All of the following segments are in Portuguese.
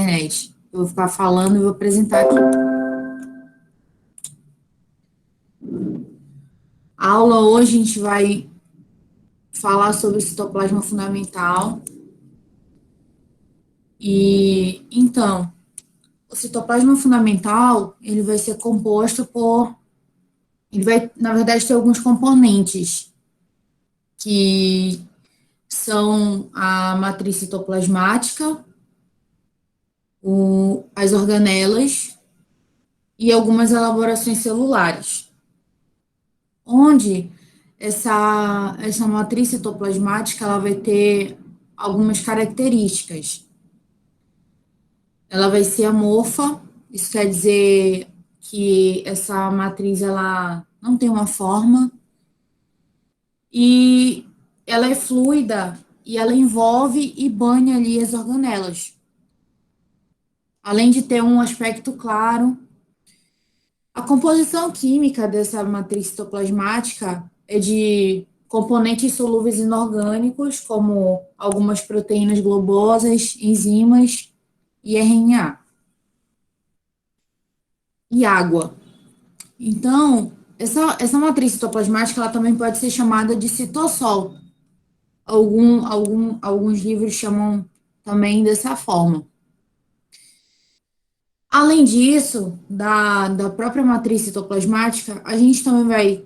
internet. Eu vou ficar falando e vou apresentar aqui. A aula hoje a gente vai falar sobre o citoplasma fundamental. Então, o citoplasma fundamental, ele vai ser composto por, ele vai, na verdade, ter alguns componentes que são a matriz citoplasmática, as organelas e algumas elaborações celulares, onde essa matriz citoplasmática ela vai ter algumas características. Ela vai ser amorfa, isso quer dizer que essa matriz ela não tem uma forma e ela é fluida e ela envolve e banha ali as organelas. Além de ter um aspecto claro, a composição química dessa matriz citoplasmática é de componentes solúveis inorgânicos, como algumas proteínas globosas, enzimas e RNA, e água. Então, essa matriz citoplasmática ela também pode ser chamada de citossol. Alguns livros chamam também dessa forma. Além disso, da própria matriz citoplasmática, a gente também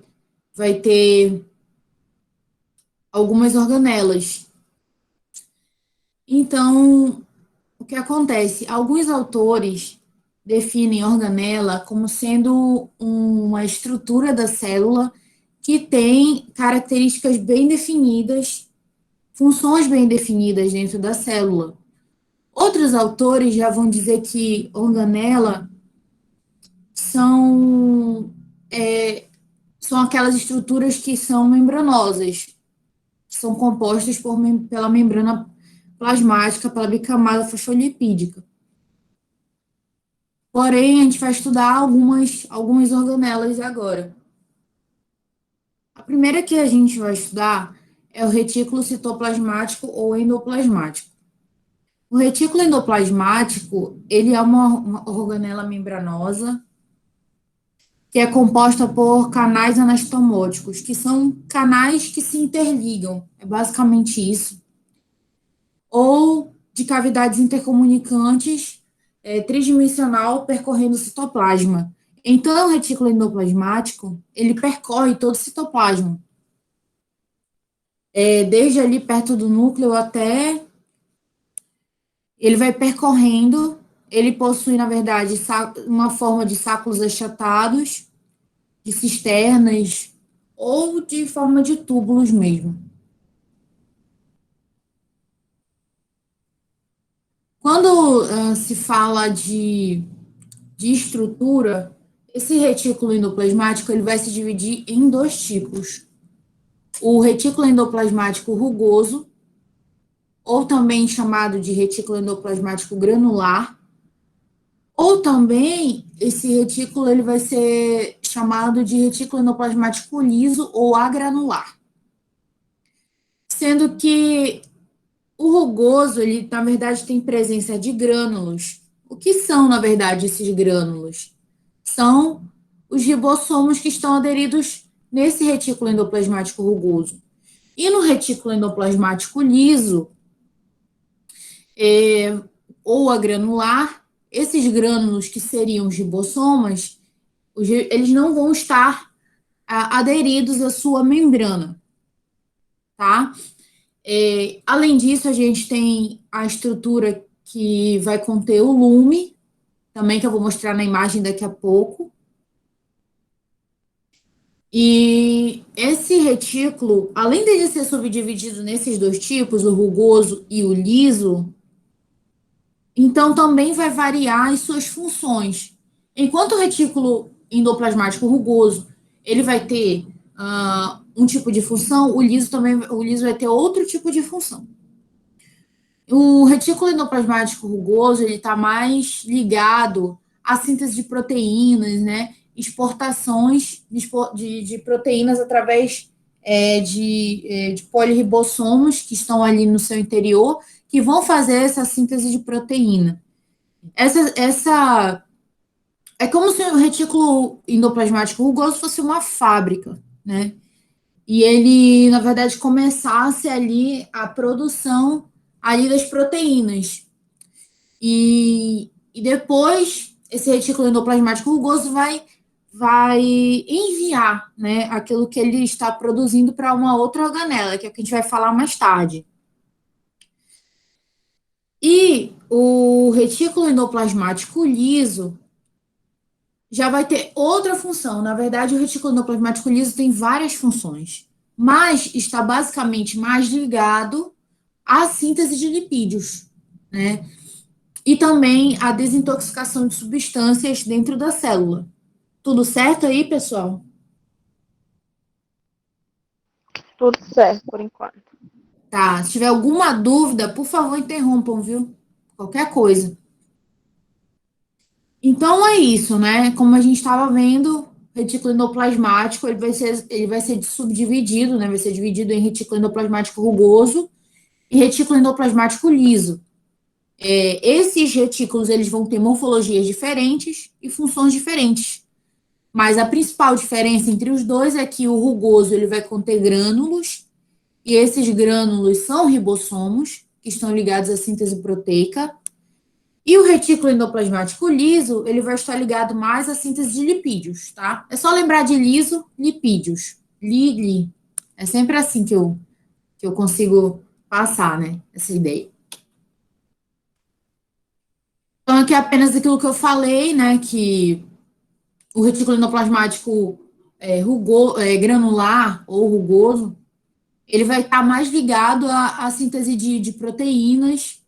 vai ter algumas organelas. Então, o que acontece? Alguns autores definem organela como sendo uma estrutura da célula que tem características bem definidas, funções bem definidas dentro da célula. Outros autores já vão dizer que organela são, são aquelas estruturas que são membranosas, que são compostas pela membrana plasmática, pela bicamada fosfolipídica. Porém, a gente vai estudar algumas organelas agora. A primeira que a gente vai estudar é o retículo citoplasmático ou endoplasmático. O retículo endoplasmático, ele é uma organela membranosa que é composta por canais anastomóticos, que são canais que se interligam, é basicamente isso. Ou de cavidades intercomunicantes tridimensional percorrendo o citoplasma. Então, o retículo endoplasmático, ele percorre todo o citoplasma, desde ali perto do núcleo até... Ele vai percorrendo, ele possui, na verdade, uma forma de sáculos achatados, de cisternas, ou de forma de túbulos mesmo. Quando se fala de estrutura, esse retículo endoplasmático ele vai se dividir em dois tipos. O retículo endoplasmático rugoso, ou também chamado de retículo endoplasmático granular, ou também esse retículo ele vai ser chamado de retículo endoplasmático liso ou agranular. Sendo que o rugoso, ele na verdade tem presença de grânulos. O que são, na verdade, esses grânulos? São os ribossomos que estão aderidos nesse retículo endoplasmático rugoso. E no retículo endoplasmático liso, ou agranular, esses grânulos que seriam os ribossomas, eles não vão estar aderidos à sua membrana, tá? Além disso, a gente tem a estrutura que vai conter o lume, também que eu vou mostrar na imagem daqui a pouco. E esse retículo, além de ser subdividido nesses dois tipos, o rugoso e o liso, então também vai variar as suas funções. Enquanto o retículo endoplasmático rugoso, ele vai ter um tipo de função, o liso vai ter outro tipo de função. O retículo endoplasmático rugoso, ele está mais ligado à síntese de proteínas, né? Exportações de proteínas através de poliribossomos que estão ali no seu interior, que vão fazer essa síntese de proteína. Essa é como se o retículo endoplasmático rugoso fosse uma fábrica, né? E ele, na verdade, começasse ali a produção ali das proteínas. E depois esse retículo endoplasmático rugoso vai enviar, né, aquilo que ele está produzindo para uma outra organela, que é o que a gente vai falar mais tarde. E o retículo endoplasmático liso já vai ter outra função. Na verdade, o retículo endoplasmático liso tem várias funções, mas está basicamente mais ligado à síntese de lipídios, né? E também a desintoxicação de substâncias dentro da célula. Tudo certo aí, pessoal? Tudo certo por enquanto. Tá. Se tiver alguma dúvida, por favor, interrompam, viu? Qualquer coisa. Então é isso, né? Como a gente estava vendo, retículo endoplasmático ele vai ser subdividido, né? Vai ser dividido em retículo endoplasmático rugoso e retículo endoplasmático liso. Esses retículos eles vão ter morfologias diferentes e funções diferentes. Mas a principal diferença entre os dois é que o rugoso ele vai conter grânulos, e esses grânulos são ribossomos, que estão ligados à síntese proteica. E o retículo endoplasmático liso, ele vai estar ligado mais à síntese de lipídios, tá? É só lembrar de liso, lipídios. Li. É sempre assim que eu consigo passar, né? Essa ideia. Então, aqui é apenas aquilo que eu falei, né? Que o retículo endoplasmático granular ou rugoso, ele vai estar mais ligado à síntese de proteínas.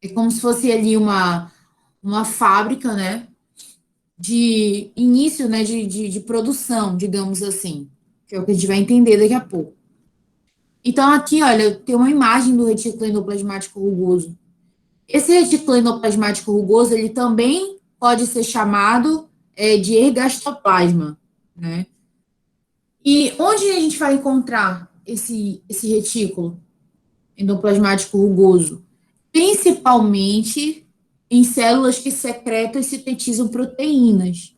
É como se fosse ali uma fábrica, né? De início, né? De produção, digamos assim. Que é o que a gente vai entender daqui a pouco. Então, aqui, olha, tem uma imagem do retículo endoplasmático rugoso. Esse retículo endoplasmático rugoso, ele também pode ser chamado de ergastoplasma, né? E onde a gente vai encontrar esse retículo endoplasmático rugoso? Principalmente em células que secretam e sintetizam proteínas.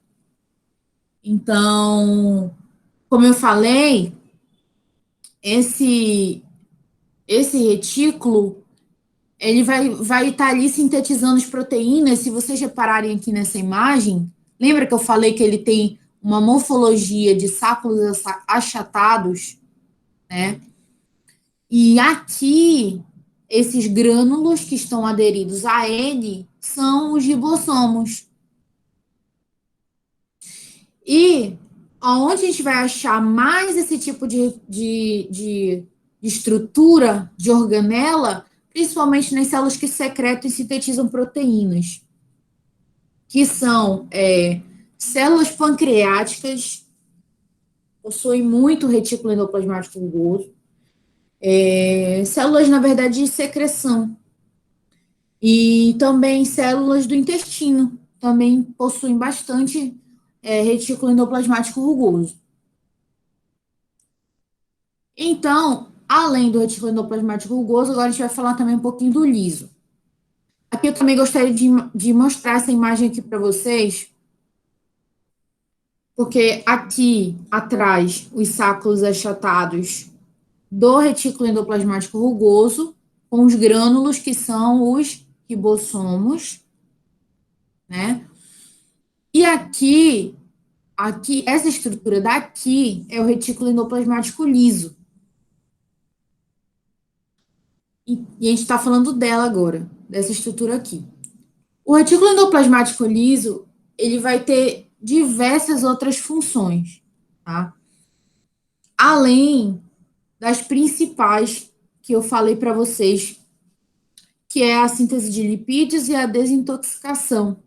Então, como eu falei, esse, esse retículo ele vai estar ali sintetizando as proteínas. Se vocês repararem aqui nessa imagem, lembra que eu falei que ele tem uma morfologia de sacos achatados, né? E aqui, esses grânulos que estão aderidos a ele são os ribossomos. E aonde a gente vai achar mais esse tipo de estrutura de organela, principalmente nas células que secretam e sintetizam proteínas, que são células pancreáticas, possuem muito retículo endoplasmático rugoso, células, na verdade, de secreção, e também células do intestino, também possuem bastante retículo endoplasmático rugoso. Então, além do retículo endoplasmático rugoso, agora a gente vai falar também um pouquinho do liso. Aqui eu também gostaria de mostrar essa imagem aqui para vocês, porque aqui atrás, os sacos achatados do retículo endoplasmático rugoso, com os grânulos que são os ribossomos, né? E aqui, essa estrutura daqui é o retículo endoplasmático liso. E a gente está falando dela agora, dessa estrutura aqui. O retículo endoplasmático liso, ele vai ter diversas outras funções, tá? Além das principais que eu falei para vocês, que é a síntese de lipídios e a desintoxicação.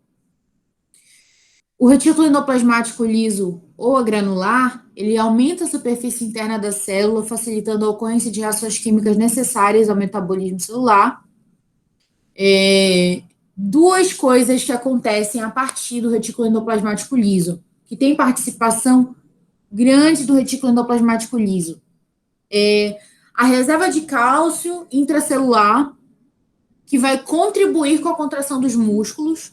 O retículo endoplasmático liso ou granular, ele aumenta a superfície interna da célula, facilitando a ocorrência de reações químicas necessárias ao metabolismo celular. Duas coisas que acontecem a partir do retículo endoplasmático liso, que tem participação grande do retículo endoplasmático liso. A reserva de cálcio intracelular, que vai contribuir com a contração dos músculos,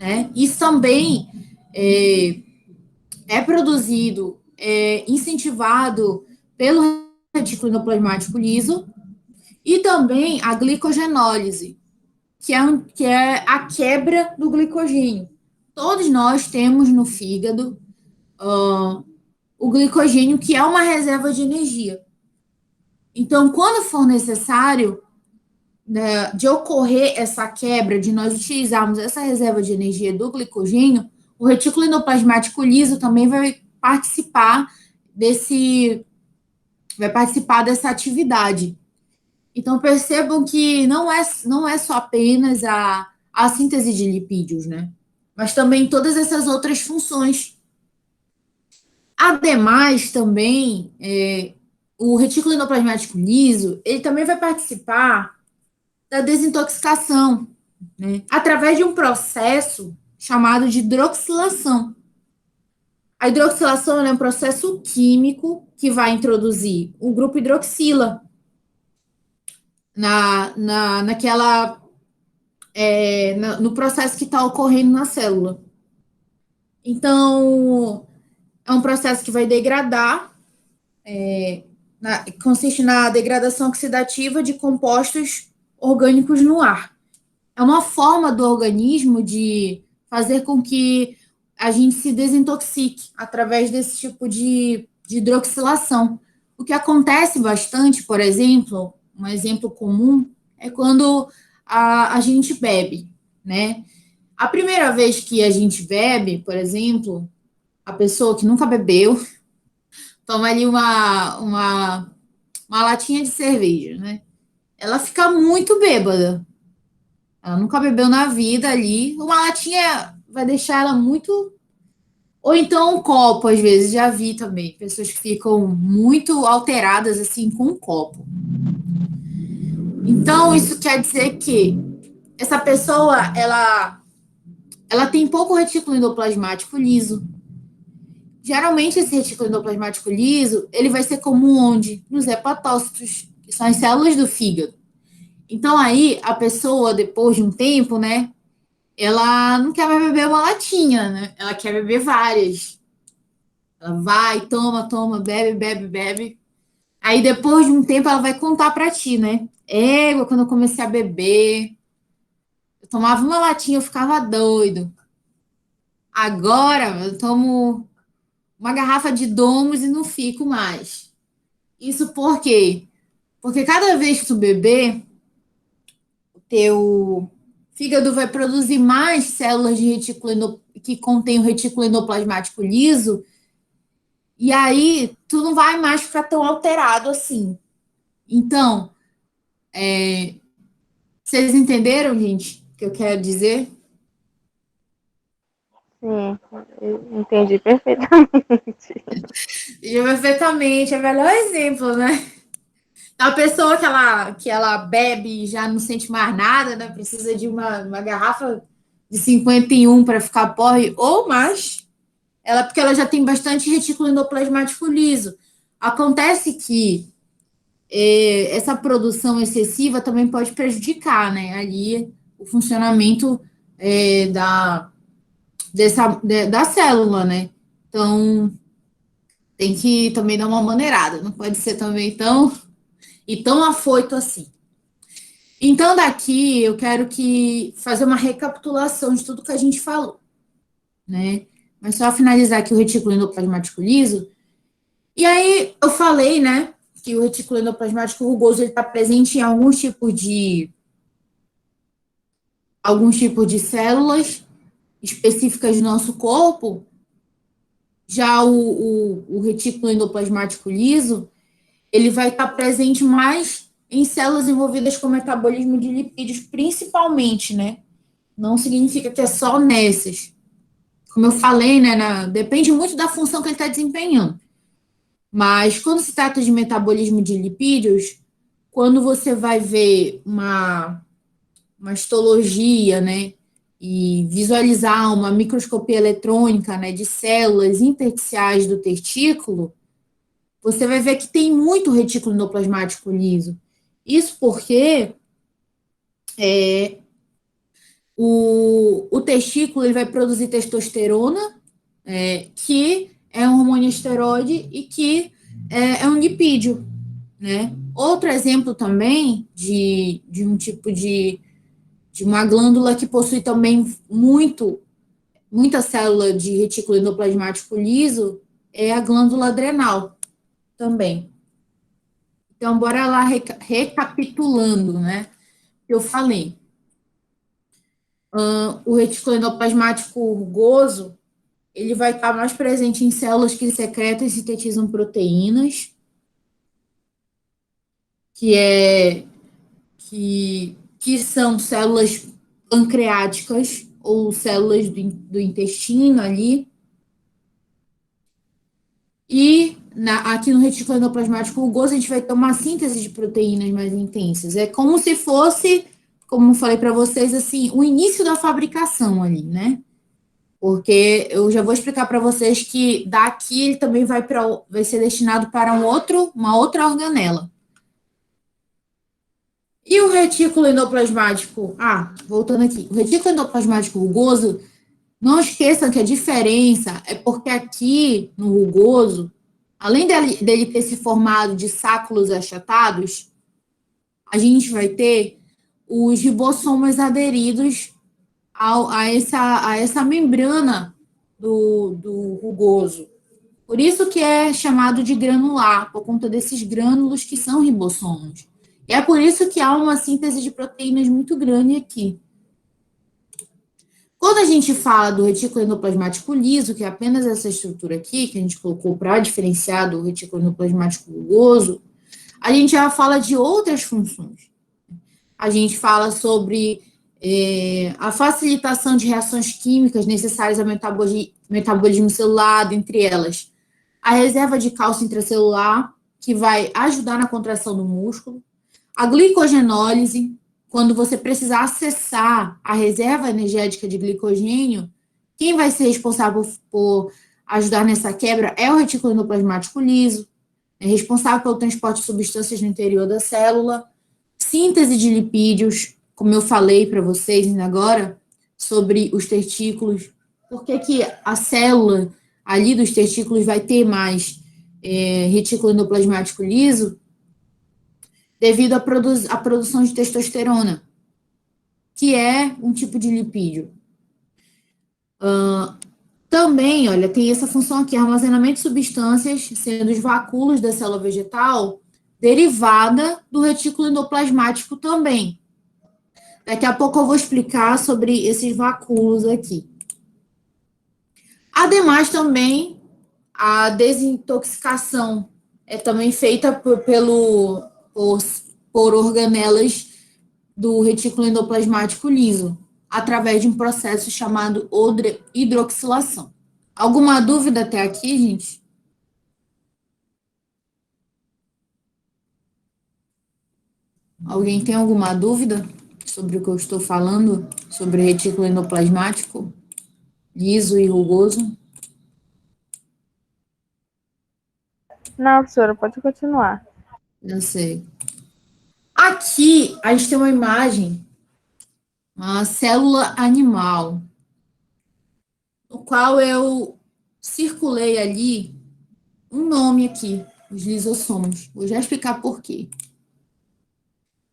né? Isso também é produzido, incentivado pelo retículo endoplasmático liso, e também a glicogenólise, que é a quebra do glicogênio. Todos nós temos no fígado o glicogênio, que é uma reserva de energia. Então, quando for necessário, né, de ocorrer essa quebra, de nós utilizarmos essa reserva de energia do glicogênio, o retículo endoplasmático liso também vai participar dessa atividade. Então, percebam que não é só apenas a síntese de lipídios, né? Mas também todas essas outras funções. Ademais, também, o retículo endoplasmático liso, ele também vai participar da desintoxicação, né? Através de um processo chamado de hidroxilação. A hidroxilação é um processo químico que vai introduzir o grupo hidroxila naquela no processo que está ocorrendo na célula. Então, é um processo que vai degradar, consiste na degradação oxidativa de compostos orgânicos no ar. É uma forma do organismo de fazer com que a gente se desintoxique através desse tipo de hidroxilação. O que acontece bastante, por exemplo, um exemplo comum, é quando a gente bebe, né? A primeira vez que a gente bebe, por exemplo, a pessoa que nunca bebeu, toma ali uma latinha de cerveja, né? Ela fica muito bêbada. Ela nunca bebeu na vida ali. Uma latinha vai deixar ela muito. Ou então um copo, às vezes, já vi também. Pessoas que ficam muito alteradas assim com um copo. Então, isso quer dizer que essa pessoa, ela tem pouco retículo endoplasmático liso. Geralmente, esse retículo endoplasmático liso, ele vai ser comum onde? Nos hepatócitos, que são as células do fígado. Então, aí, a pessoa, depois de um tempo, né, ela não quer mais beber uma latinha, né? Ela quer beber várias. Ela vai, toma, toma, bebe, bebe, bebe. Aí, depois de um tempo, ela vai contar pra ti, né? Quando eu comecei a beber, eu tomava uma latinha, eu ficava doido. Agora, eu tomo uma garrafa de Domos e não fico mais. Isso por quê? Porque cada vez que tu beber, o teu fígado vai produzir mais células de retículo que contém o retículo endoplasmático liso, e aí tu não vai mais ficar tão alterado assim. Então, vocês entenderam, gente, o que eu quero dizer? Sim, eu entendi perfeitamente. E perfeitamente, é o melhor exemplo, né? A pessoa que ela bebe e já não sente mais nada, né? Precisa de uma garrafa de 51 para ficar porre ou mais. Porque ela já tem bastante retículo endoplasmático liso. Acontece que essa produção excessiva também pode prejudicar, né? Ali o funcionamento da célula, né? Então tem que também dar uma maneirada, não pode ser também tão afoito assim. Então, daqui eu quero fazer uma recapitulação de tudo que a gente falou, né? Mas só finalizar aqui o retículo endoplasmático liso. E aí eu falei, né, que o retículo endoplasmático rugoso está presente em alguns tipos de células específicas do nosso corpo. Já o retículo endoplasmático liso, ele vai estar presente mais em células envolvidas com metabolismo de lipídios, principalmente, né? Não significa que é só nessas. Como eu falei, né, depende muito da função que ele está desempenhando. Mas quando se trata de metabolismo de lipídios, quando você vai ver uma histologia, né, e visualizar uma microscopia eletrônica, né, de células intersticiais do testículo, você vai ver que tem muito retículo endoplasmático liso. Isso porque O testículo ele vai produzir testosterona, que é um hormônio esteroide e que é um lipídio, né? Outro exemplo também de um tipo de uma glândula que possui também muita célula de retículo endoplasmático liso é a glândula adrenal também. Então, bora lá recapitulando, né? Eu falei. O retículo endoplasmático rugoso, ele vai estar mais presente em células que secretam e sintetizam proteínas, que é que são células pancreáticas ou células do intestino ali. E aqui no retículo endoplasmático rugoso, a gente vai ter uma síntese de proteínas mais intensas. É como se fosse, como eu falei para vocês, assim, o início da fabricação ali, né? Porque eu já vou explicar para vocês que daqui ele também vai ser destinado para uma outra organela. E o retículo endoplasmático, voltando aqui, o retículo endoplasmático rugoso, não esqueçam que a diferença é porque aqui no rugoso, além dele ter se formado de sáculos achatados, a gente vai ter os ribossomos aderidos a essa membrana do rugoso. Por isso que é chamado de granular, por conta desses grânulos que são ribossomos. E é por isso que há uma síntese de proteínas muito grande aqui. Quando a gente fala do retículo endoplasmático liso, que é apenas essa estrutura aqui, que a gente colocou para diferenciar do retículo endoplasmático rugoso, a gente já fala de outras funções. A gente fala sobre a facilitação de reações químicas necessárias ao metabolismo celular, entre elas a reserva de cálcio intracelular, que vai ajudar na contração do músculo, a glicogenólise, quando você precisar acessar a reserva energética de glicogênio, quem vai ser responsável por ajudar nessa quebra é o retículo endoplasmático liso, é responsável pelo transporte de substâncias no interior da célula, síntese de lipídios, como eu falei para vocês ainda agora, sobre os testículos, por que a célula ali dos testículos vai ter mais retículo endoplasmático liso? Devido à produção de testosterona, que é um tipo de lipídio. Também, olha, tem essa função aqui, armazenamento de substâncias, sendo os vacúolos da célula vegetal, derivada do retículo endoplasmático também. Daqui a pouco eu vou explicar sobre esses vacúolos aqui. Ademais, também, a desintoxicação é também feita por organelas do retículo endoplasmático liso, através de um processo chamado hidroxilação. Alguma dúvida até aqui, gente? Alguém tem alguma dúvida sobre o que eu estou falando? Sobre retículo endoplasmático liso e rugoso? Não, professora, pode continuar. Eu sei. Aqui a gente tem uma imagem, uma célula animal, no qual eu circulei ali um nome aqui, os lisossomos. Vou já explicar por quê.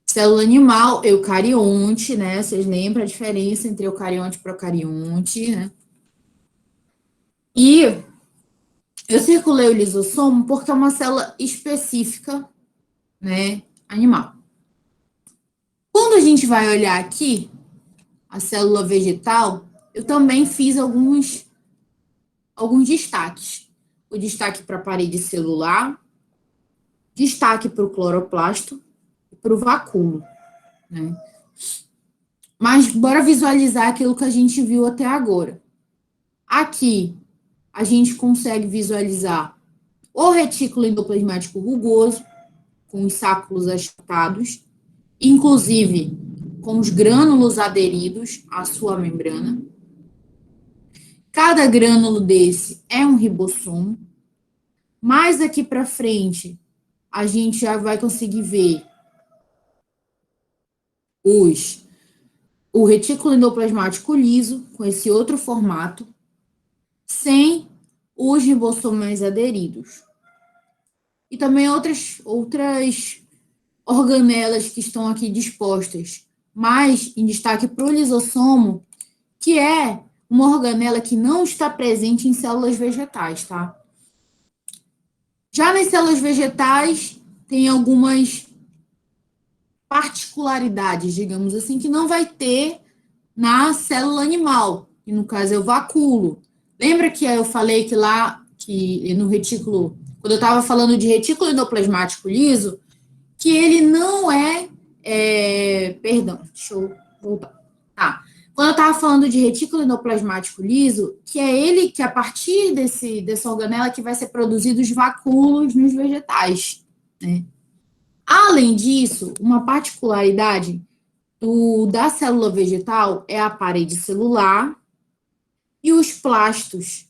Célula animal, eucarionte, né? Vocês lembram a diferença entre eucarionte e procarionte, né? E eu circulei o lisossomo porque é uma célula específica, né? Animal. Quando a gente vai olhar aqui, a célula vegetal, eu também fiz alguns destaques. O destaque para a parede celular, destaque para o cloroplasto e para o vacúolo, né? Mas bora visualizar aquilo que a gente viu até agora. Aqui, a gente consegue visualizar o retículo endoplasmático rugoso, com os sáculos achatados, inclusive com os grânulos aderidos à sua membrana. Cada grânulo desse é um ribossomo. Mais aqui para frente, a gente já vai conseguir ver os o retículo endoplasmático liso, com esse outro formato, sem os ribossomos aderidos. E também outras organelas que estão aqui dispostas, mas em destaque para o lisossomo, que é uma organela que não está presente em células vegetais, tá? Já nas células vegetais, tem algumas particularidades, digamos assim, que não vai ter na célula animal, que no caso é o vacúolo. Lembra que eu falei que lá, que no retículo, quando eu estava falando de retículo endoplasmático liso, que ele não perdão, deixa eu voltar. Tá. Quando eu estava falando de retículo endoplasmático liso, que é ele que, a partir dessa organela, que vai ser produzido os vacúolos nos vegetais, né? Além disso, uma particularidade da célula vegetal é a parede celular e os plastos.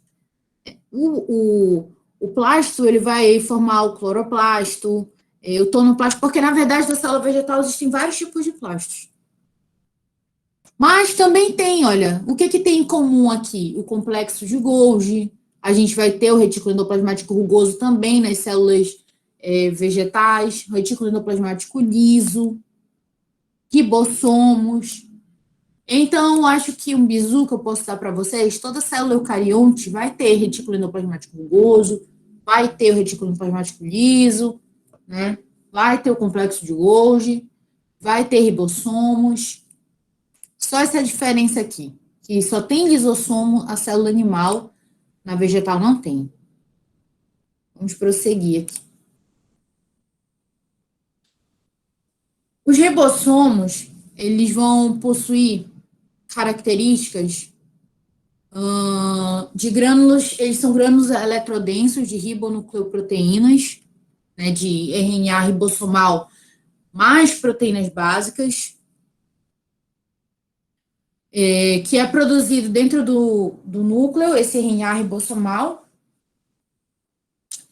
O plasto, ele vai formar o cloroplasto, o tonoplasto, porque, na verdade, na célula vegetal existem vários tipos de plastos. Mas também tem, olha, o que tem em comum aqui? O complexo de Golgi, a gente vai ter o retículo endoplasmático rugoso também nas células vegetais, o retículo endoplasmático liso, ribossomos. Então, acho que um bizu que eu posso dar para vocês, toda célula eucarionte vai ter retículo endoplasmático rugoso, vai ter o retículo endoplasmático liso, né? Vai ter o complexo de Golgi, vai ter ribossomos. Só essa diferença aqui, que só tem lisossomo a célula animal, na vegetal não tem. Vamos prosseguir aqui. Os ribossomos, eles vão possuir características de grânulos, eles são grânulos eletrodensos de ribonucleoproteínas, né, de RNA ribossomal, mais proteínas básicas, que é produzido dentro do núcleo, esse RNA ribossomal,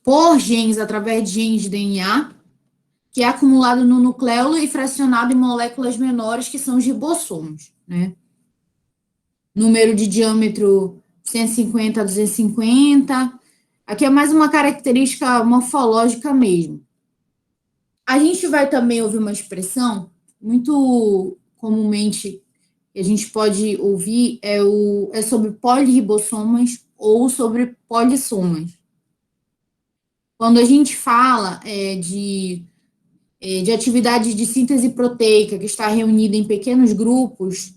por genes, através de genes de DNA, que é acumulado no nucleolo e fracionado em moléculas menores, que são os ribossomos, né? Número de diâmetro 150 a 250. Aqui é mais uma característica morfológica mesmo. A gente vai também ouvir uma expressão muito comumente que a gente pode ouvir é sobre polirribossomas ou sobre polissomas. Quando a gente fala de atividade de síntese proteica que está reunida em pequenos grupos,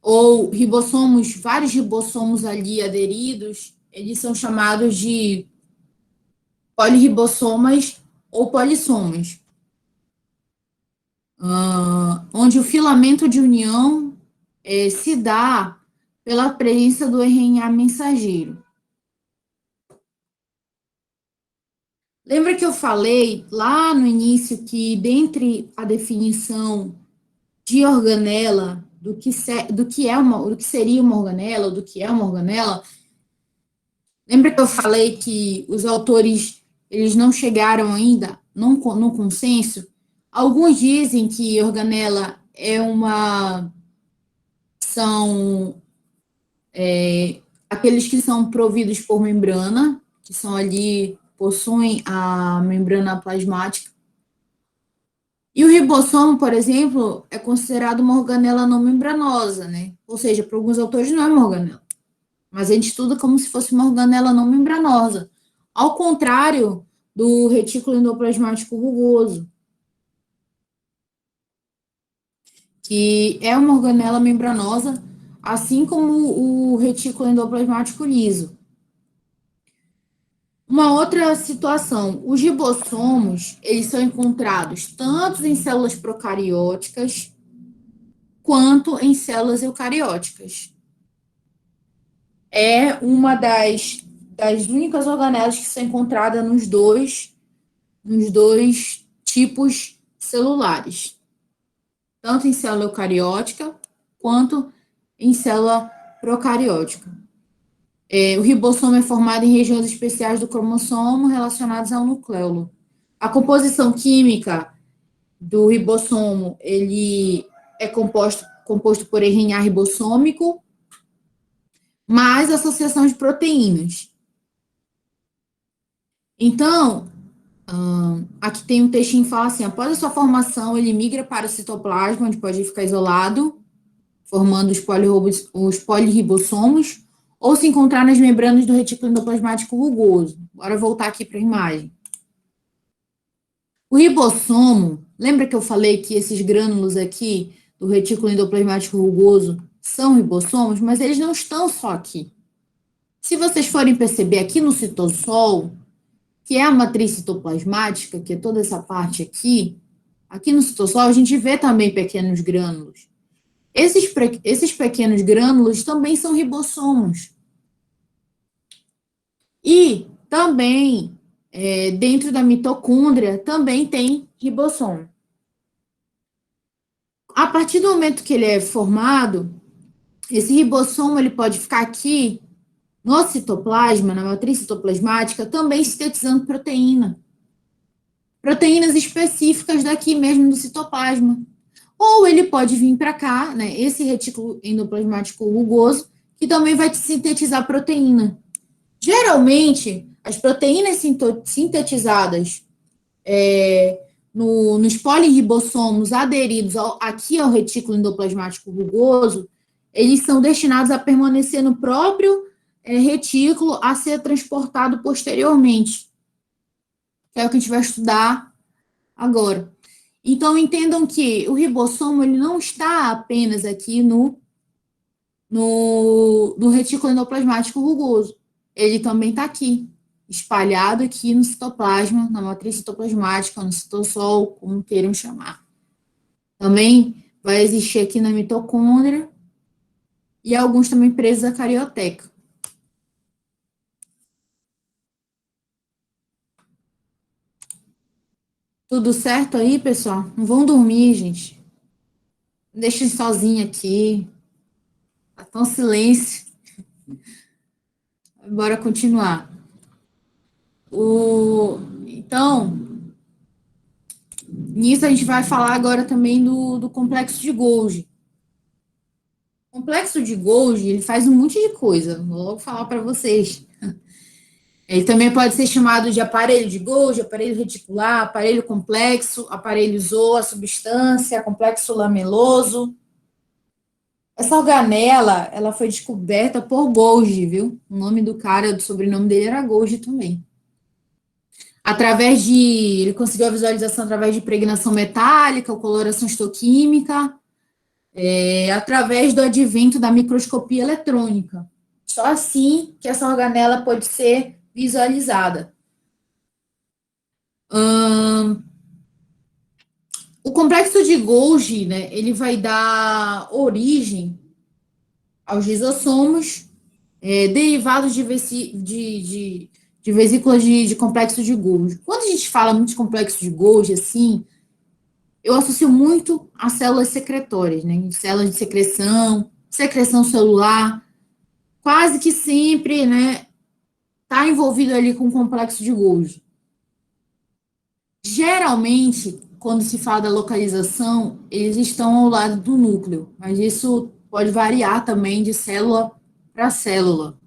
ou ribossomos, vários ribossomos ali aderidos, eles são chamados de polirribossomas ou polissomas, onde o filamento de união se dá pela presença do RNA mensageiro. Lembra que eu falei lá no início que, dentre a definição de organela, do que seria uma organela, ou do que é uma organela, lembra que eu falei que os autores eles não chegaram ainda no consenso? Alguns dizem que organela são aqueles que são providos por membrana, que são ali, possuem a membrana plasmática. E o ribossomo, por exemplo, é considerado uma organela não membranosa, né? Ou seja, para alguns autores não é uma organela. Mas a gente estuda como se fosse uma organela não membranosa. Ao contrário do retículo endoplasmático rugoso, que é uma organela membranosa, assim como o retículo endoplasmático liso. Uma outra situação, os ribossomos, eles são encontrados tanto em células procarióticas quanto em células eucarióticas. É uma das únicas organelas que são encontradas nos dois tipos celulares, tanto em célula eucariótica quanto em célula procariótica. O ribossomo é formado em regiões especiais do cromossomo relacionadas ao nucleolo. A composição química do ribossomo, ele é composto por RNA ribossômico, mais associação de proteínas. Então, aqui tem um textinho que fala assim: após a sua formação, ele migra para o citoplasma, onde pode ficar isolado, formando os polirribossomos, ou se encontrar nas membranas do retículo endoplasmático rugoso. Bora voltar aqui para a imagem. O ribossomo, lembra que eu falei que esses grânulos aqui do retículo endoplasmático rugoso são ribossomos, mas eles não estão só aqui. Se vocês forem perceber aqui no citossol, que é a matriz citoplasmática, que é toda essa parte aqui no citossol a gente vê também pequenos grânulos. Esses pequenos grânulos também são ribossomos. E também, dentro da mitocôndria, também tem ribossomo. A partir do momento que ele é formado, esse ribossomo ele pode ficar aqui no citoplasma, na matriz citoplasmática, também sintetizando proteína. Proteínas específicas daqui mesmo do citoplasma. Ou ele pode vir para cá, né, esse retículo endoplasmático rugoso, que também vai sintetizar proteína. Geralmente, as proteínas sintetizadas nos polirribossomos aderidos aqui ao retículo endoplasmático rugoso, eles são destinados a permanecer no próprio retículo a ser transportado posteriormente, que é o que a gente vai estudar agora. Então, entendam que o ribossomo ele não está apenas aqui no retículo endoplasmático rugoso. Ele também está aqui, espalhado aqui no citoplasma, na matriz citoplasmática, no citossol, como queiram chamar. Também vai existir aqui na mitocôndria e alguns também presos à carioteca. Tudo certo aí, pessoal? Não vão dormir, gente. Não deixem sozinha aqui. Tá tão silêncio. Bora continuar. Então, nisso a gente vai falar agora também do complexo de Golgi. O complexo de Golgi, ele faz um monte de coisa. Vou logo falar para vocês. Ele também pode ser chamado de aparelho de Golgi, aparelho reticular, aparelho complexo, aparelho zoa, substância, complexo lameloso. Essa organela, ela foi descoberta por Golgi, viu? O nome do cara, o sobrenome dele era Golgi também. Ele conseguiu a visualização através de impregnação metálica, ou coloração histoquímica, através do advento da microscopia eletrônica. Só assim que essa organela pode ser visualizada. O complexo de Golgi, né, ele vai dar origem aos lisossomos, derivados de vesículas de complexo de Golgi. Quando a gente fala muito de complexo de Golgi, assim, eu associo muito a células secretórias, né? Células de secreção celular, quase que sempre, né, está envolvido ali com o complexo de Golgi. Geralmente, quando se fala da localização, eles estão ao lado do núcleo, mas isso pode variar também de célula para célula.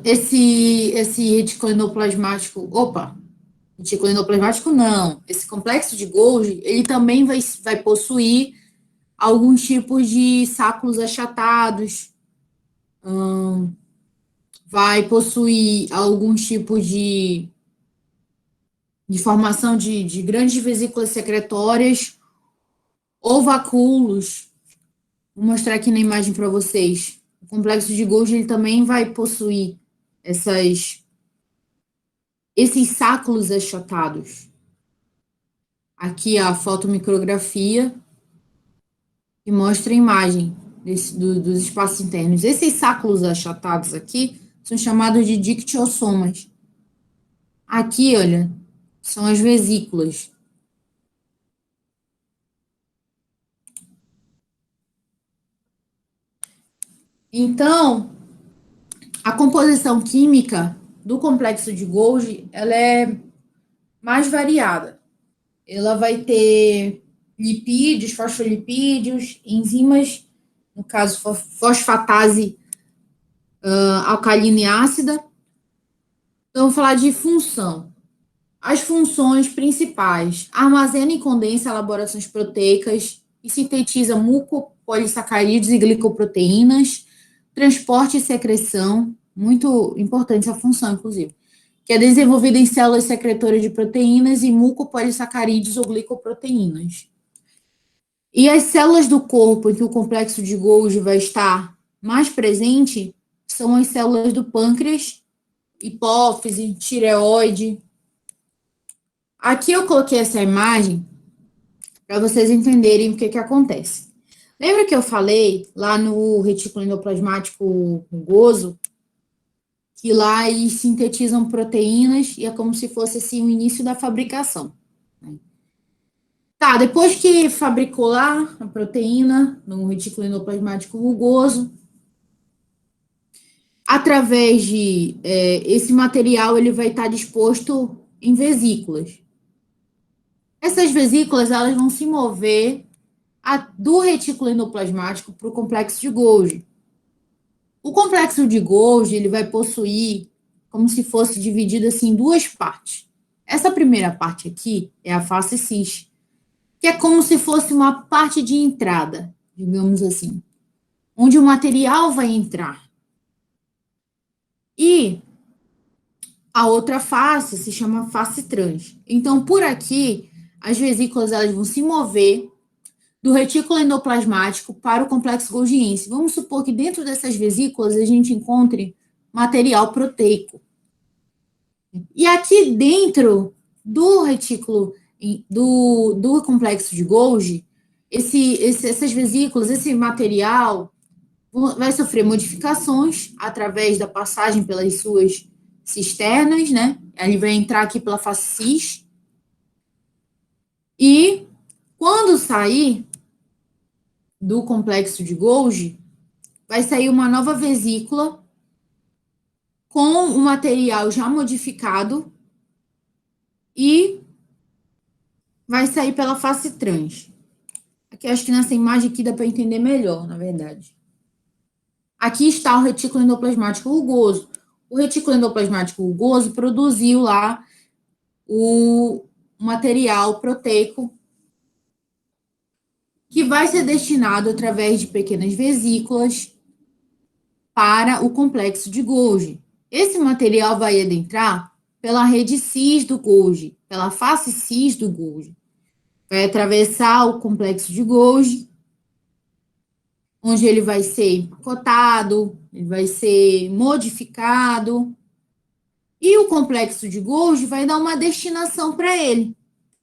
Esse retículo endoplasmático, retículo endoplasmático não, esse complexo de Golgi, ele também vai possuir alguns tipos de sáculos achatados, vai possuir alguns tipos de formação de grandes vesículas secretórias ou vacúolos. Vou mostrar aqui na imagem para vocês. O complexo de Golgi ele também vai possuir esses sáculos achatados. Aqui a fotomicrografia que mostra a imagem dos espaços internos. Esses sáculos achatados aqui são chamados de dictiosomas. Aqui, olha, são as vesículas. Então, a composição química do complexo de Golgi, ela é mais variada. ela vai ter lipídios, fosfolipídios, enzimas, no caso, fosfatase alcalina e ácida. Então, vamos falar de função. As funções principais: armazena e condensa elaborações proteicas e sintetiza mucopolissacarídeos e glicoproteínas, transporte e secreção, muito importante essa função, inclusive, que é desenvolvida em células secretoras de proteínas e mucopolissacarídeos ou glicoproteínas. E as células do corpo em que o complexo de Golgi vai estar mais presente são as células do pâncreas, hipófise, tireoide. Aqui eu coloquei essa imagem para vocês entenderem o que acontece. Lembra que eu falei lá no retículo endoplasmático rugoso que lá eles sintetizam proteínas e é como se fosse assim o início da fabricação. Tá, depois que fabricou lá a proteína no retículo endoplasmático rugoso, através de esse material ele vai estar disposto em vesículas. Essas vesículas elas vão se mover do retículo endoplasmático para o complexo de Golgi. O complexo de Golgi ele vai possuir como se fosse dividido assim em duas partes. Essa primeira parte aqui é a face cis, que é como se fosse uma parte de entrada, digamos assim, onde o material vai entrar. E a outra face se chama face trans. Então, por aqui, as vesículas elas vão se mover do retículo endoplasmático para o complexo golgiense. Vamos supor que dentro dessas vesículas a gente encontre material proteico. E aqui dentro do retículo do complexo de Golgi, essas vesículas, esse material vai sofrer modificações através da passagem pelas suas cisternas, né? Ele vai entrar aqui pela face cis. E quando sair do complexo de Golgi, vai sair uma nova vesícula com um material já modificado e vai sair pela face trans. Aqui, acho que nessa imagem aqui dá para entender melhor, na verdade. Aqui está o retículo endoplasmático rugoso. O retículo endoplasmático rugoso produziu lá o material proteico que vai ser destinado através de pequenas vesículas para o complexo de Golgi. Esse material vai adentrar pela rede cis do Golgi, pela face cis do Golgi. Vai atravessar o complexo de Golgi, onde ele vai ser empacotado, ele vai ser modificado, e o complexo de Golgi vai dar uma destinação para ele.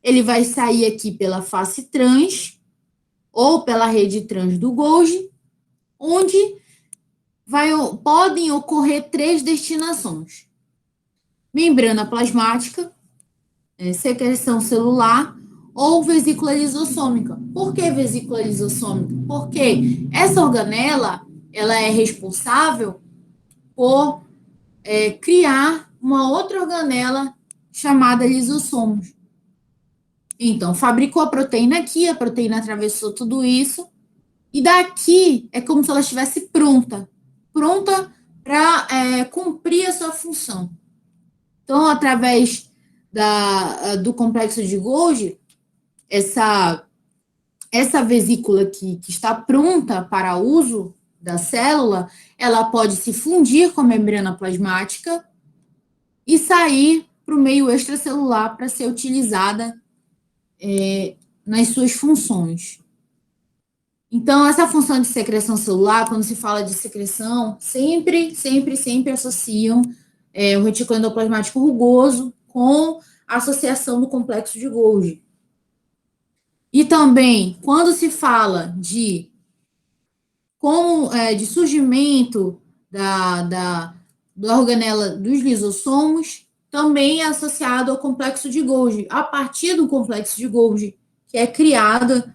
Ele vai sair aqui pela face trans, ou pela rede trans do Golgi, onde podem ocorrer três destinações: membrana plasmática, secreção celular ou vesícula lisossômica. Por que vesícula lisossômica? Porque essa organela ela é responsável por criar uma outra organela chamada lisossomos. Então, fabricou a proteína aqui, a proteína atravessou tudo isso, e daqui é como se ela estivesse pronta para cumprir a sua função. Então, através do complexo de Golgi, essa vesícula que está pronta para uso da célula, ela pode se fundir com a membrana plasmática e sair para o meio extracelular para ser utilizada nas suas funções. Então, essa função de secreção celular, quando se fala de secreção, sempre associam o retículo endoplasmático rugoso com a associação do complexo de Golgi. E também, quando se fala de surgimento da organela dos lisossomos, também é associado ao complexo de Golgi, a partir do complexo de Golgi, que é criado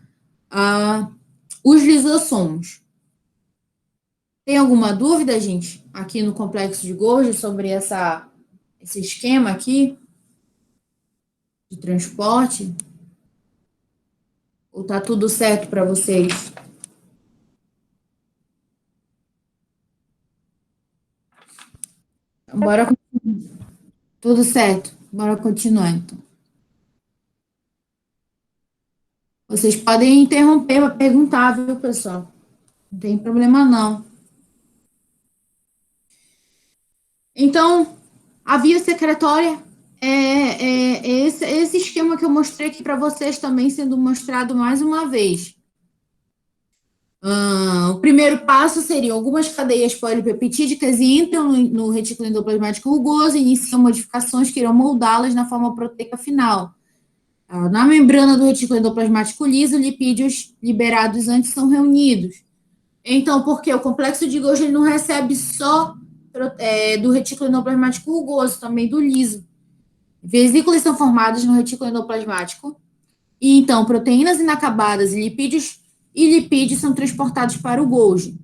os lisossomos. Tem alguma dúvida, gente, aqui no complexo de Golgi sobre esse esquema aqui de transporte? Ou tá tudo certo para vocês? Bora, tudo certo. Bora continuar, então. Vocês podem interromper para perguntar, viu, pessoal? Não tem problema, não. Então, a via secretória é esse esquema que eu mostrei aqui para vocês também sendo mostrado mais uma vez. O primeiro passo seria algumas cadeias polipeptídicas entram no retículo endoplasmático rugoso e iniciam modificações que irão moldá-las na forma proteica final. Na membrana do retículo endoplasmático liso, lipídios liberados antes são reunidos. Então, porque o complexo de Golgi não recebe só do retículo endoplasmático rugoso, também do liso. Vesículas são formadas no retículo endoplasmático e então proteínas inacabadas e lipídios são transportados para o Golgi.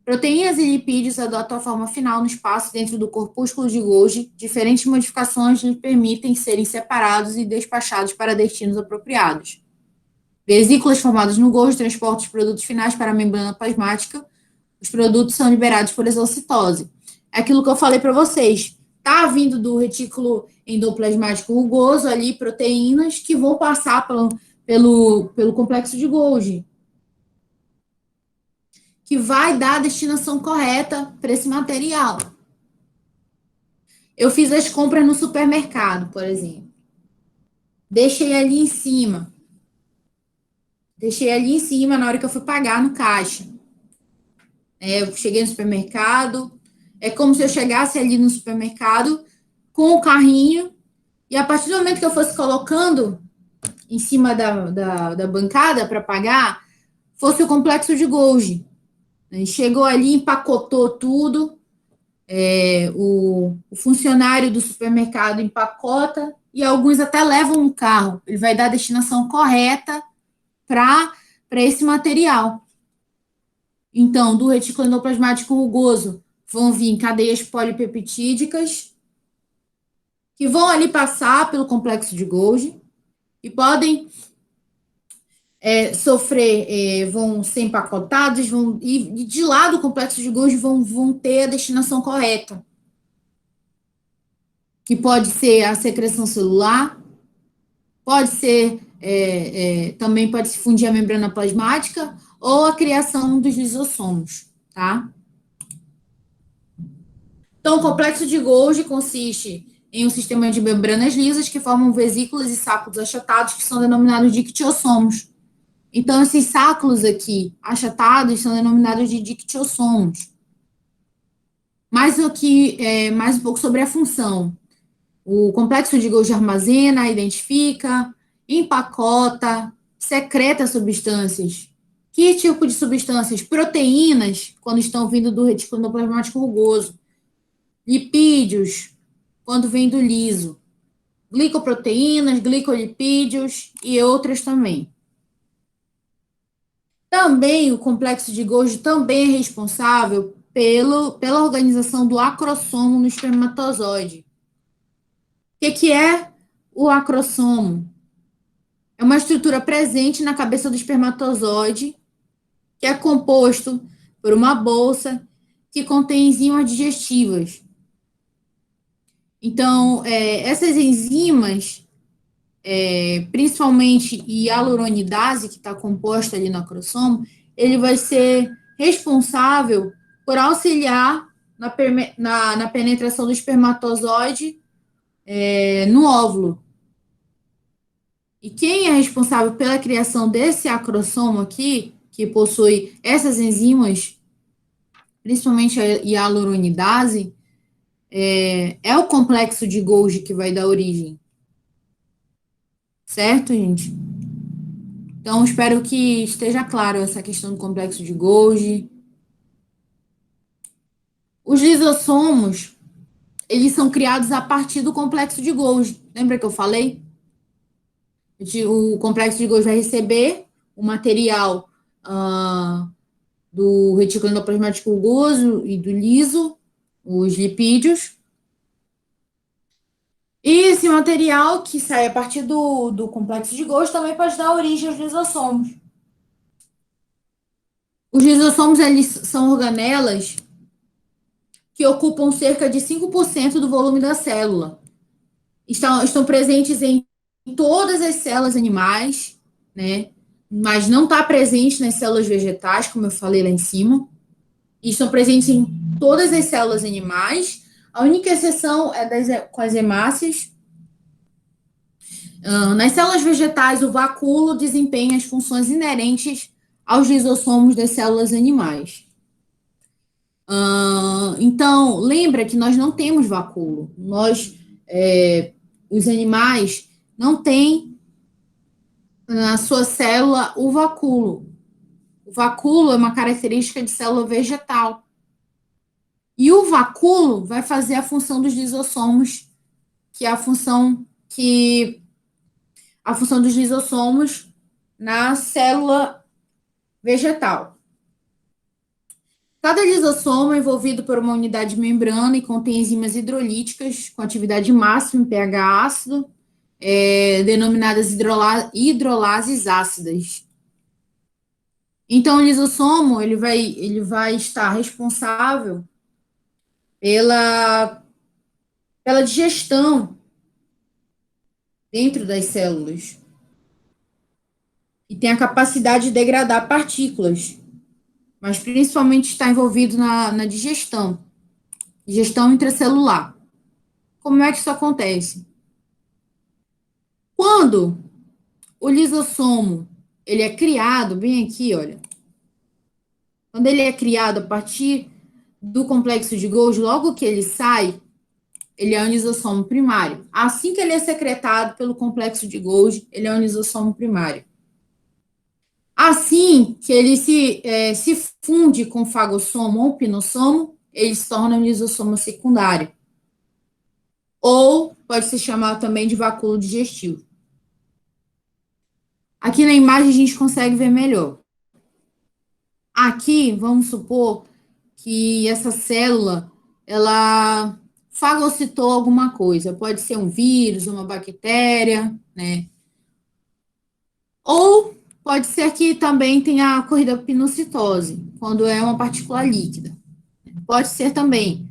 Proteínas e lipídios adotam a forma final no espaço dentro do corpúsculo de Golgi. Diferentes modificações lhe permitem serem separados e despachados para destinos apropriados. Vesículas formadas no Golgi transportam os produtos finais para a membrana plasmática. Os produtos são liberados por exocitose. É aquilo que eu falei para vocês. Está vindo do retículo endoplasmático rugoso ali proteínas que vão passar pelo complexo de Golgi, que vai dar a destinação correta para esse material. Eu fiz as compras no supermercado, por exemplo. Deixei ali em cima. Deixei ali em cima na hora que eu fui pagar no caixa. Eu cheguei no supermercado. É como se eu chegasse ali no supermercado com o carrinho e a partir do momento que eu fosse colocando em cima da bancada para pagar, fosse o complexo de Golgi. Chegou ali, empacotou tudo. O funcionário do supermercado empacota e alguns até levam um carro. Ele vai dar a destinação correta para esse material. Então, do retículo endoplasmático rugoso vão vir cadeias polipeptídicas que vão ali passar pelo complexo de Golgi e podem sofrer, vão ser empacotados, e de lá do complexo de Golgi vão ter a destinação correta, que pode ser a secreção celular, pode ser, também pode se fundir a membrana plasmática ou a criação dos lisossomos, tá? Então, o complexo de Golgi consiste em um sistema de membranas lisas que formam vesículas e sacos achatados que são denominados dictiossomos. Então, esses sacos aqui achatados são denominados de dictiossomos. Mais um pouco sobre a função. O complexo de Golgi armazena, identifica, empacota, secreta substâncias. Que tipo de substâncias? Proteínas, quando estão vindo do retículo endoplasmático rugoso. Lipídios, quando vem do liso. Glicoproteínas, glicolipídios e outras também. Também o complexo de Golgi também é responsável pela organização do acrossomo no espermatozoide. O que é o acrossomo? É uma estrutura presente na cabeça do espermatozoide, que é composto por uma bolsa que contém enzimas digestivas. Então, essas enzimas, principalmente hialuronidase, que está composta ali no acrossomo, ele vai ser responsável por auxiliar na penetração do espermatozoide no óvulo. E quem é responsável pela criação desse acrossomo aqui, que possui essas enzimas, principalmente a hialuronidase, é o complexo de Golgi que vai dar origem. Certo, gente? Então, espero que esteja claro essa questão do complexo de Golgi. Os lisossomos, eles são criados a partir do complexo de Golgi. Lembra que eu falei? O complexo de Golgi vai receber o material do retículo endoplasmático rugoso e do liso, os lipídios. E esse material que sai a partir do complexo de Golgi também pode dar origem aos lisossomos. Os lisossomos, eles são organelas que ocupam cerca de 5% do volume da célula. Estão presentes em todas as células animais, né? Mas não está presente nas células vegetais, como eu falei lá em cima. E estão presentes em todas as células animais. A única exceção é com as hemácias. Nas células vegetais, o vacúolo desempenha as funções inerentes aos lisossomos das células animais. Então, lembra que nós não temos vacúolo. Os animais não têm na sua célula o vacúolo. O vacúolo é uma característica de célula vegetal. E o vacúolo vai fazer a função dos lisossomos, que é a função dos lisossomos na célula vegetal. Cada lisossomo é envolvido por uma unidade de membrana e contém enzimas hidrolíticas com atividade máxima em pH ácido, denominadas hidrolases ácidas. Então, o lisossomo ele vai estar responsável pela digestão dentro das células e tem a capacidade de degradar partículas, mas principalmente está envolvido na digestão intracelular. Como é que isso acontece? Quando o lisossomo ele é criado, bem aqui, olha, quando ele é criado a partir do complexo de Golgi, logo que ele sai, ele é um lisossomo primário. Assim que ele é secretado pelo complexo de Golgi, ele é um lisossomo primário. Assim que ele se funde com fagossomo ou pinossomo, ele se torna um lisossomo secundário. Ou pode ser chamado também de vacúolo digestivo. Aqui na imagem a gente consegue ver melhor. Aqui, vamos supor que essa célula, ela fagocitou alguma coisa. Pode ser um vírus, uma bactéria, né? Ou pode ser que também tenha ocorrido a pinocitose, quando é uma partícula líquida. Pode ser também.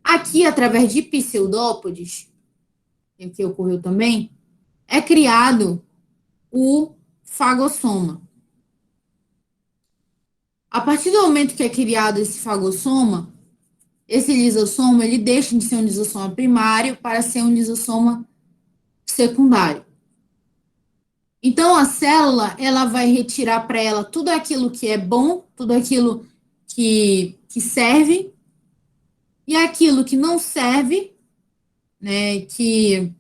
Aqui, através de pseudópodes, que ocorreu também, é criado o fagossoma. A partir do momento que é criado esse fagossoma, esse lisossoma, ele deixa de ser um lisossoma primário para ser um lisossoma secundário. Então, a célula, ela vai retirar para ela tudo aquilo que é bom, tudo aquilo que serve, e aquilo que não serve, né, que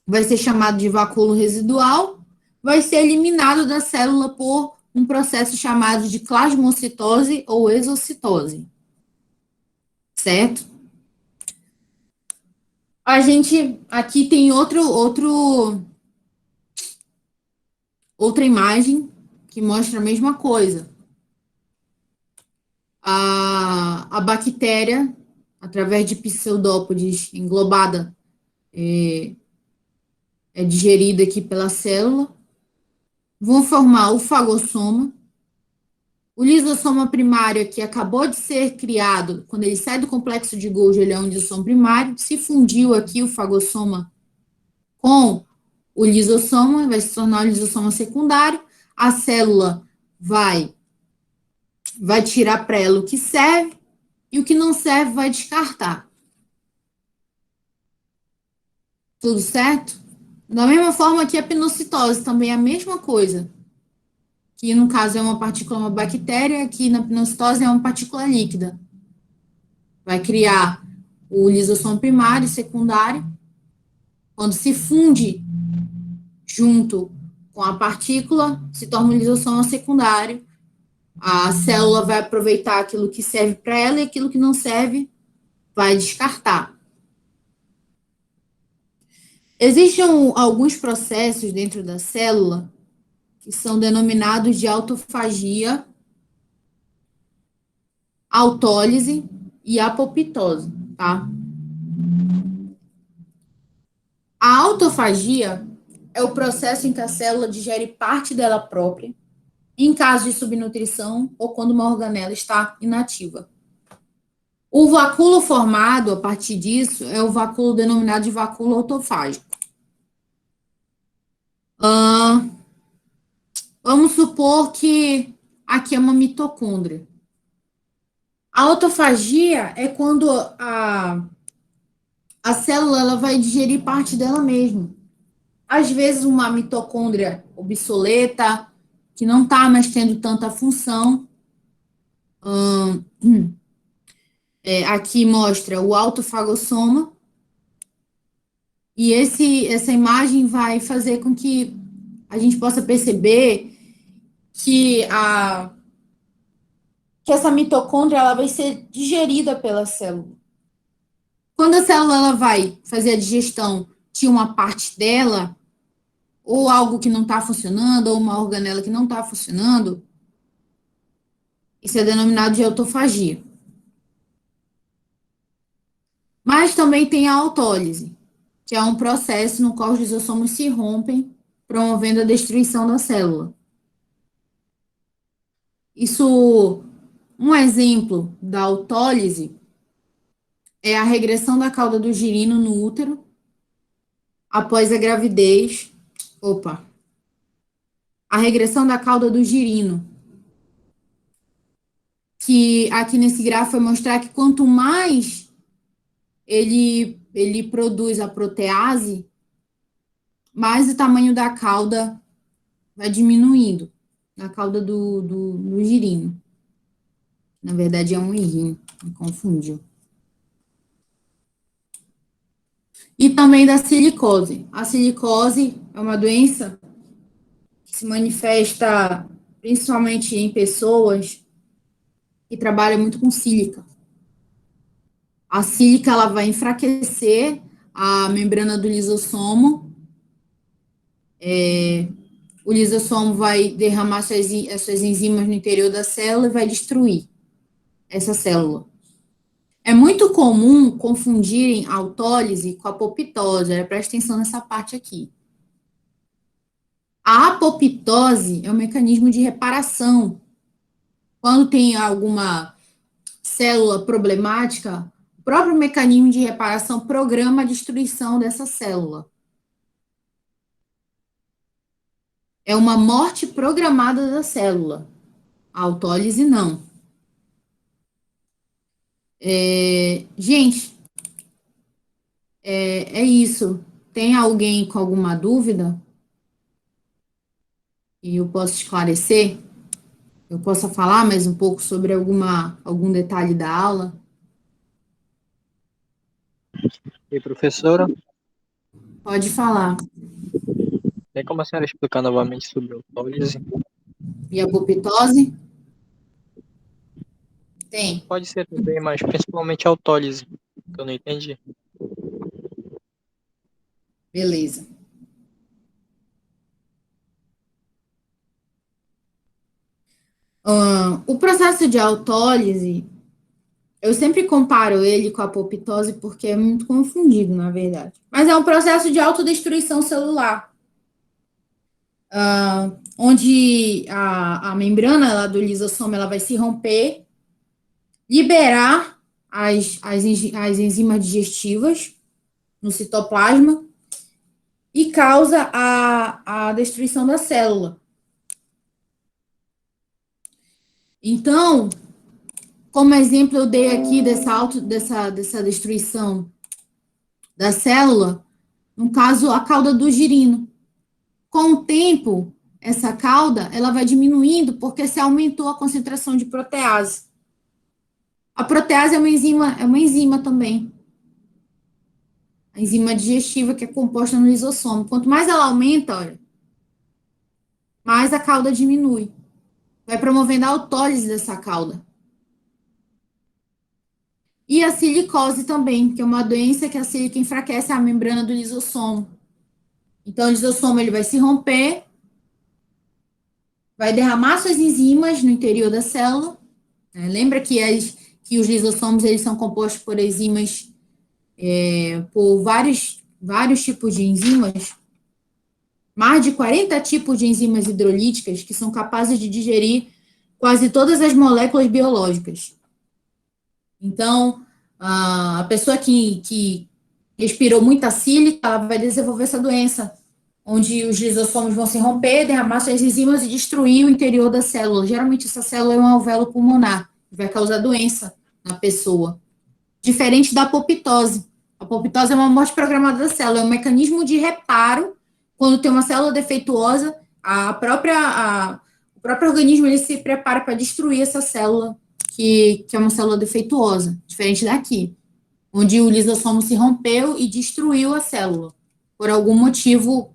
vai ser chamado de vacúolo residual, vai ser eliminado da célula por um processo chamado de plasmocitose ou exocitose. Certo? A gente aqui tem outra imagem que mostra a mesma coisa. A bactéria, através de pseudópodes englobada, é digerida aqui pela célula, vão formar o fagossoma. O lisossoma primário, que acabou de ser criado, quando ele sai do complexo de Golgi, ele é um lisossoma primário, se fundiu aqui o fagossoma com o lisossoma, vai se tornar o lisossoma secundário, a célula vai tirar para ela o que serve e o que não serve vai descartar. Tudo certo? Da mesma forma que a pinocitose também é a mesma coisa, que no caso é uma partícula, uma bactéria, aqui na pinocitose é uma partícula líquida. Vai criar o lisossomo primário e secundário. Quando se funde junto com a partícula, se torna um lisossoma secundário. A célula vai aproveitar aquilo que serve para ela e aquilo que não serve vai descartar. Existem alguns processos dentro da célula que são denominados de autofagia, autólise e apoptose, tá? A autofagia é o processo em que a célula digere parte dela própria, em caso de subnutrição ou quando uma organela está inativa. O vacúolo formado a partir disso é o vacúolo denominado de vacúolo autofágico. Vamos supor que aqui é uma mitocôndria. A autofagia é quando a célula ela vai digerir parte dela mesma. Às vezes, uma mitocôndria obsoleta, que não está mais tendo tanta função. Aqui mostra o autofagossoma. E essa imagem vai fazer com que a gente possa perceber que essa mitocôndria ela vai ser digerida pela célula. Quando a célula ela vai fazer a digestão de uma parte dela, ou algo que não está funcionando, ou uma organela que não está funcionando, isso é denominado de autofagia. Mas também tem a autólise, que é um processo no qual os lisossomos se rompem, promovendo a destruição da célula. Um exemplo da autólise é a regressão da cauda do girino no útero após a gravidez. A regressão da cauda do girino, que aqui nesse gráfico vai mostrar que quanto mais ele produz a protease, mais o tamanho da cauda vai diminuindo, na cauda do girino. Na verdade, é um errinho, me confundiu. E também da silicose. A silicose é uma doença que se manifesta principalmente em pessoas que trabalham muito com sílica. A sílica ela vai enfraquecer a membrana do lisossomo. O lisossomo vai derramar suas enzimas no interior da célula e vai destruir essa célula. É muito comum confundirem a autólise com a apoptose. Presta atenção nessa parte aqui. A apoptose é um mecanismo de reparação. Quando tem alguma célula problemática, o próprio mecanismo de reparação programa a destruição dessa célula. É uma morte programada da célula. A autólise não. Gente, é isso. Tem alguém com alguma dúvida? E eu posso esclarecer? Eu posso falar mais um pouco sobre algum detalhe da aula? E professora, Pode falar. tem como a senhora explicar novamente sobre a autólise? E a apoptose? Tem. Pode ser também, mas principalmente a autólise, que eu não entendi. Beleza. O processo de autólise, eu sempre comparo ele com a apoptose porque é muito confundido, na verdade. Mas é um processo de autodestruição celular, onde a membrana lá do lisossomo ela vai se romper, liberar as enzimas digestivas no citoplasma e causa a destruição da célula. Então, como exemplo, eu dei aqui dessa destruição da célula, no caso, a cauda do girino. Com o tempo, essa cauda ela vai diminuindo porque se aumentou a concentração de protease. A protease é uma enzima também. A enzima digestiva que é composta no lisossomo. Quanto mais ela aumenta, olha, mais a cauda diminui. Vai promovendo a autólise dessa cauda. E a silicose também, que é uma doença que a sílica enfraquece a membrana do lisossomo. Então, o lisossomo ele vai se romper, vai derramar suas enzimas no interior da célula. Lembra que os lisossomos eles são compostos por enzimas, por vários vários tipos de enzimas, mais de 40 tipos de enzimas hidrolíticas que são capazes de digerir quase todas as moléculas biológicas. Então, a pessoa que respirou muita sílica, ela vai desenvolver essa doença, onde os lisossomos vão se romper, derramar suas enzimas e destruir o interior da célula. Geralmente, essa célula é um alvéolo pulmonar, que vai causar doença na pessoa. Diferente da apoptose. A apoptose é uma morte programada da célula, é um mecanismo de reparo. Quando tem uma célula defeituosa, o próprio organismo ele se prepara para destruir essa célula, que é uma célula defeituosa, diferente daqui, onde o lisossomo se rompeu e destruiu a célula, por algum motivo.